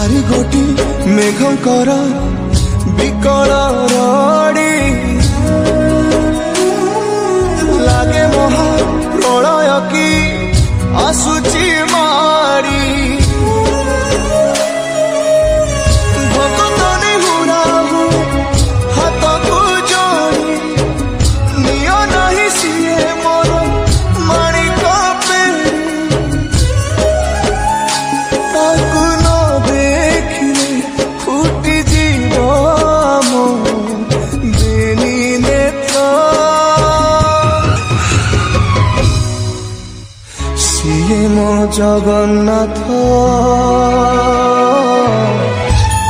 ଚାରିଗୋଟି ମେଘଙ୍କର ବିକଳ ରଡ଼ି ଲାଗେ ମହା ପ୍ରଳୟ କି ଆସୁଛି ମାଡ଼ି ଭକ୍ତନି ହୁରାବୁ ହାତକୁ ଯୋଡ଼ି ନିଅ ନାହିଁ ସିଏ ମୋର ମାଣିକ ପେଡ଼ି ତାକୁ ନ ଦେଖିଲେ ଫୁଟି ଯିବ ମୋ ବେନି ନେତ୍ର ସିଏ ମୋ ଜଗନ୍ନାଥ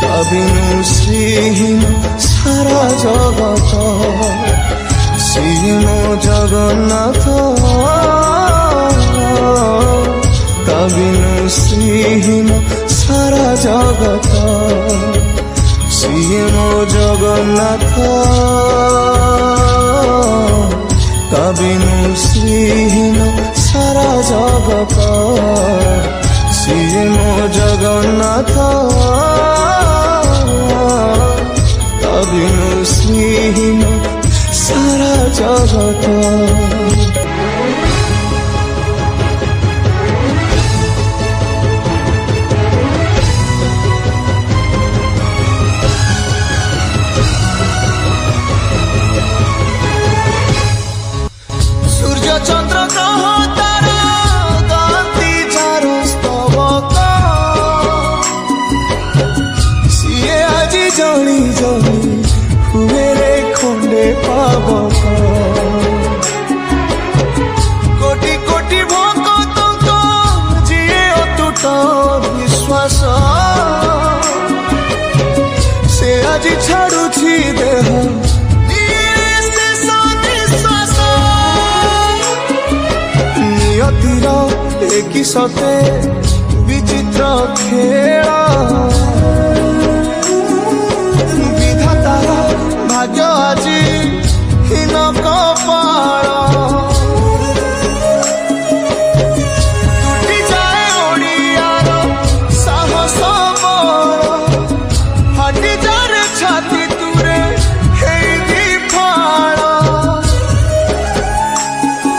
ତା ବିନୁ ଶ୍ରୀହୀନ ସାରା ଜଗତ ସିଏ ମୋ ଜଗନ୍ନାଥ ତା ବିନୁ ଶ୍ରୀହୀନ ସାରା ଜଗତ ସିଏ ମୋ ଜଗନ୍ନାଥ ତା ବିନୁ ଶ୍ରୀହୀନ ସାରା ଜଗତ ସିଏ ମୋ ଜଗନ୍ନାଥ ତା ବିନୁ ଶ୍ରୀହୀନ ସାରା ଜଗତ चंद्र ग्रह तारा गाती चारो स्तवक सीए आज जली जली हुए रे खंडे पावक कोटि कोटि भक्त जीए अतुट विश्वास से आज छाड़ुछि देह कि सते विचित्र खेल विधातार भाग्य आज हीन कपाल टूटी जाए ओडियार साहस बल फाटी जाए छाती तुरे हेई फाड़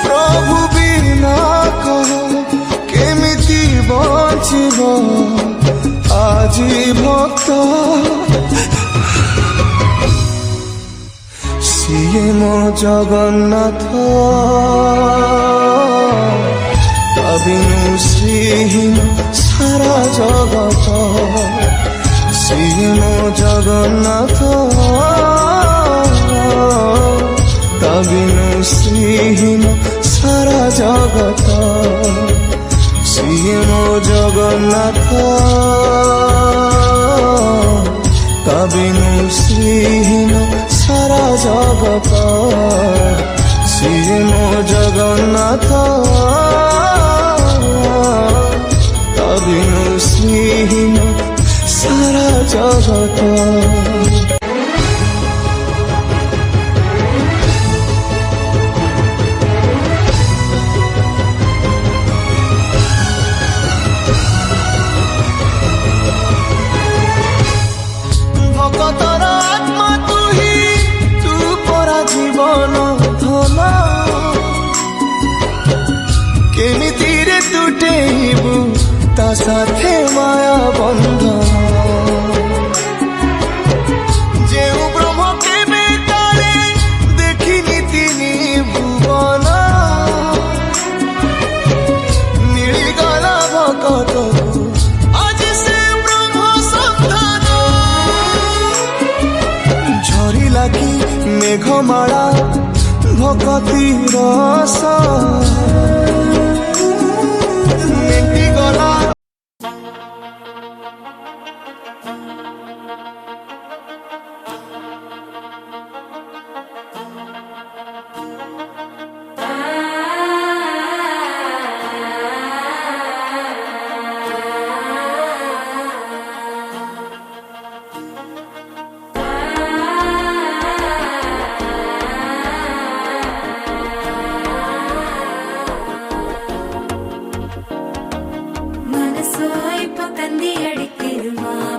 प्रभु बिना कह बचिब আজি ভক্ত সিয়ে মো জগন্নাথ তা বিনু শ্রীহীন সারা জগত সিয়ে মো জগন্নাথ তা বিনু শ্রীহীন সারা জগত সিয়ে মো জগন্নাথ তা বিনু শ্রীহীন সারা জগত সিয়ে মো জগন্নাথ তা বিনু শ্রীহীন সারা জগত केमितिरे तुटेबु ता साथे माया बंधन जेउ ब्रह्म केबे काले देखिनि तिनि भुवन मिलिगला भकतकु आज से ब्रह्म सन्धान झरिला कि मेघमाला भक्ति रस இப்போ தந்தி அடித்திருமா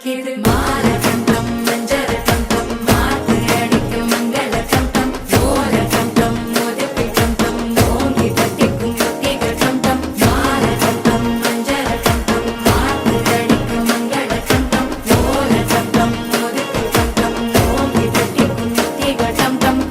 அழைக்குது மால டம் டம் மஞ்சள் டம் டம் மாத்து அடிக்க மங்கள டம் டம் ஓல டம் டம் மோதிப்பி டம் டம் ஓங்கி தட்டிக்கும் ஒத்திக டம் டம் மால டம் டம் மஞ்சள் டம் டம் மாத்து அடிக்க மங்கள டம் டம் ஓல டம் டம் மோதிப்பி டம் டம் ஓங்கி தட்டிக்கும் ஒத்திக டம் டம்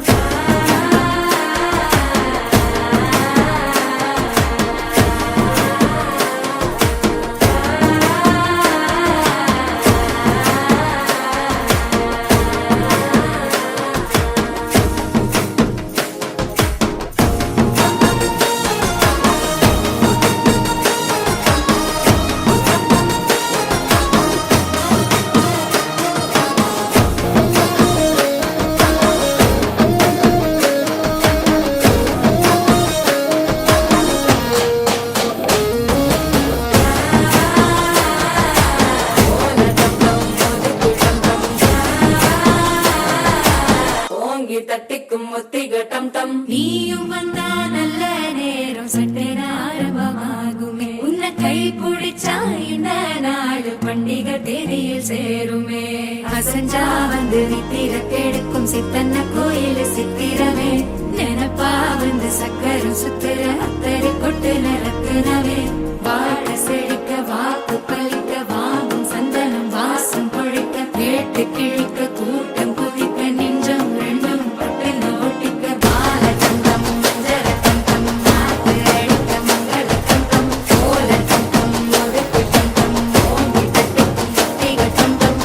ஓங்கி தட்டிக்கும் ஒத்திக டம் டம் நீயும் வந்தா நல்ல நேரம் சட்டென ஆரம்பமாகுமே உன்னை கை பிடிச்சா இந்த நாடு பண்டிகை தேதியில் சேருமே அசஞ்சா வந்து நித்திர கெடுக்கும் சித்தன்ன கோயில் சித்திரமே நினப்பா வந்து சக்கரம் சுத்துற அத்தரை கொட்டு நிறத்துனவே வாழ செழிக்க வாக்கு பலிக்க வாங்கும் சந்தனம் வாசம் பொழிக்க கேட்டு கிழிக்க கூட்டம் குதிக்க நெஞ்சம் ரெண்டும் பட்டு நோட்டிக்க பால தந்தம் மஞ்சள் தந்தம் மாத்து அடிக்க மங்கள தந்தம் ஓல தந்தம் ஒதுக்கு தந்தம் ஓங்கி தட்டிக்கும் ஒத்திக தந்தம்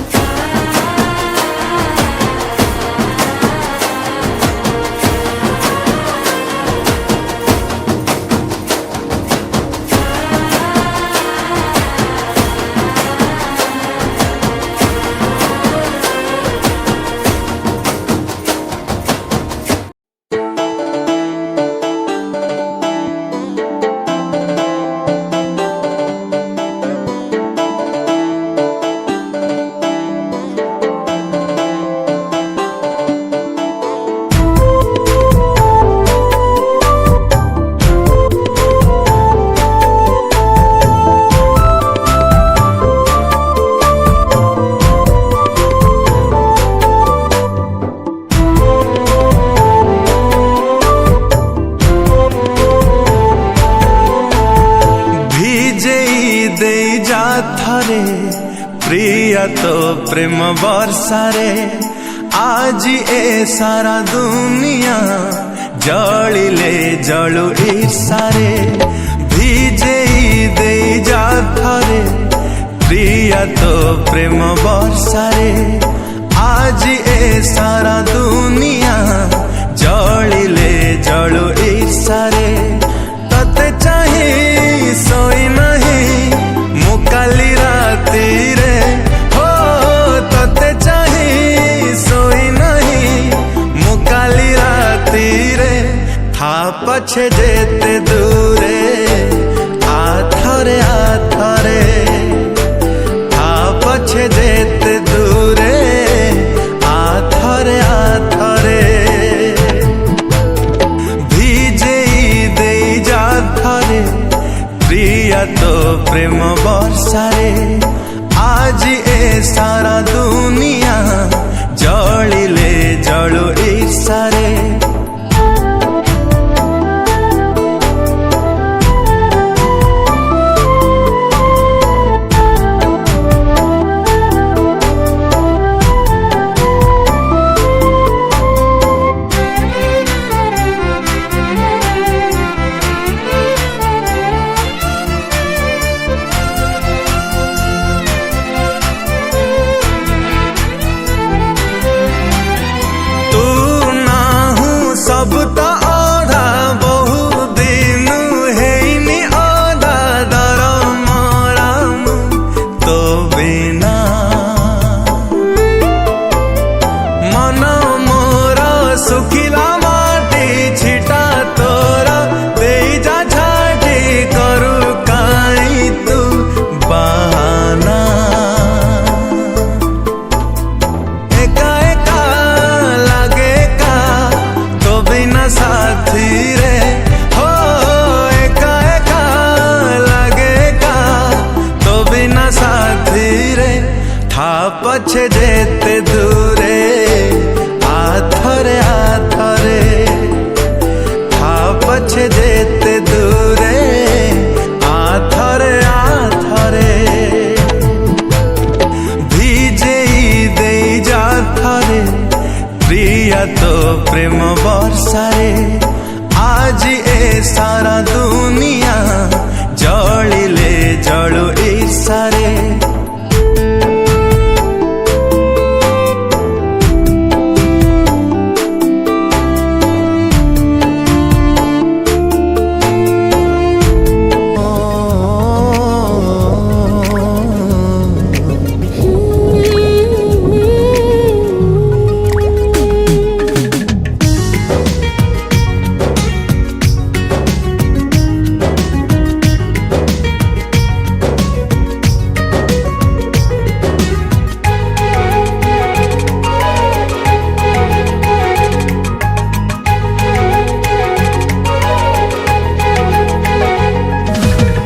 ଥରେ ପ୍ରିୟ ତୋ ପ୍ରେମ ବର୍ଷାରେ ଆଜି ଏ ସାରା ଦୁନିଆ ଜଳିଲେ ଜଳୁ ଈର୍ଷାରେ ଭିଜେଇ ଦେଇ ଯା ଥରେ ପ୍ରିୟ ତୋ ପ୍ରେମ ବର୍ଷାରେ ଆଜି ଏ ସାରା ଦୁନିଆ ଜଳିଲେ ଜଳୁ ଈର୍ଷାରେ ତତେ ଚାହିଁ ଶୋଇ ନାହିଁ ମୁଁ କାଲି ରାତିରେ ହୋ ତତେ ଚାହିଁ ଶୋଇ ନାହିଁ ମୁଁ କାଲି ରାତିରେ ଥା ପଛେ ଯେତେ ଦୂରେ ଆଥରେ ଥା ପଛେ ଯେତେ ଦୂରେ ଆଥରେ ଭିଜେଇ ଦେଇ ଯା ଥରେ ପ୍ରିୟ ତୋ ପ୍ରେମ ବର୍ଷାରେ ଆଜି ଏ ସାରା ଦୁନିଆ ଜଳିଲେ ଜଳୁ ଈର୍ଷାରେ पछे जेते दूरे आथरे आथरे था पछे जेते दूरे आथरे आथरे भिजेई देई जा थरे प्रिया तो प्रेम बर्षारे आज ए सारा दुनिया जलिले जलु ईर्षारे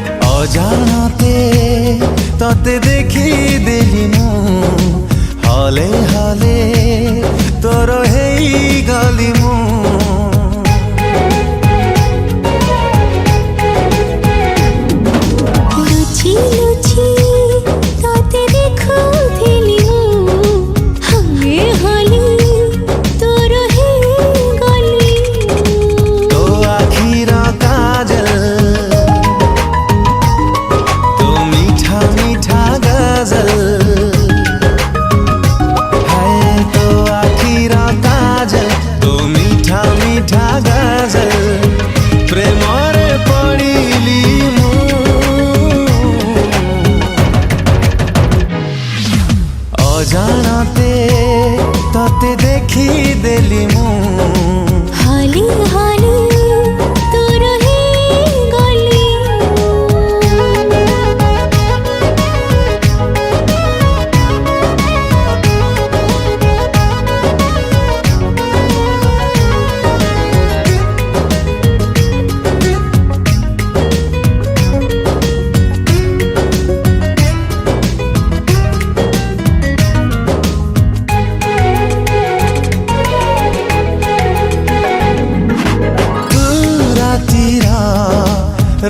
अजानते तते देखी देली मु हले हले तोर हेई गली मु लुची लुची तते देखुथिली मु हले हले तोर हेई गली तो आखिर काजल गजल है तो आखिर काजल तो मीठा मीठा गजल प्रेमर पड़िली मु अजानते तते देखी देली मु हले हले तोर हेई गली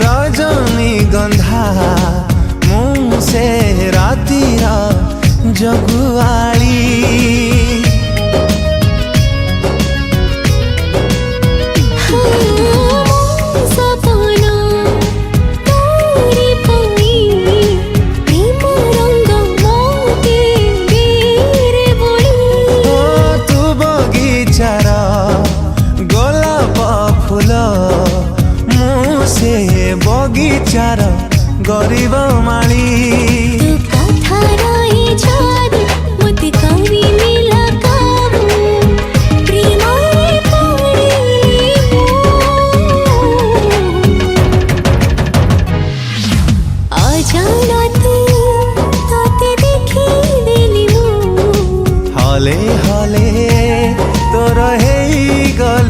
रजनी गंधा मुँह से रातीरा जगुआली सपना तोरी पई प्रेम रंग मोते बेरे बोली तू बगीचार गोलाप फूल से बगीचार गरीब माली कथा रहे छाद मते कवि मिला काबू प्रेमरे पड़िली अजानते तते देखी देली मु हले हले तोर हेई गली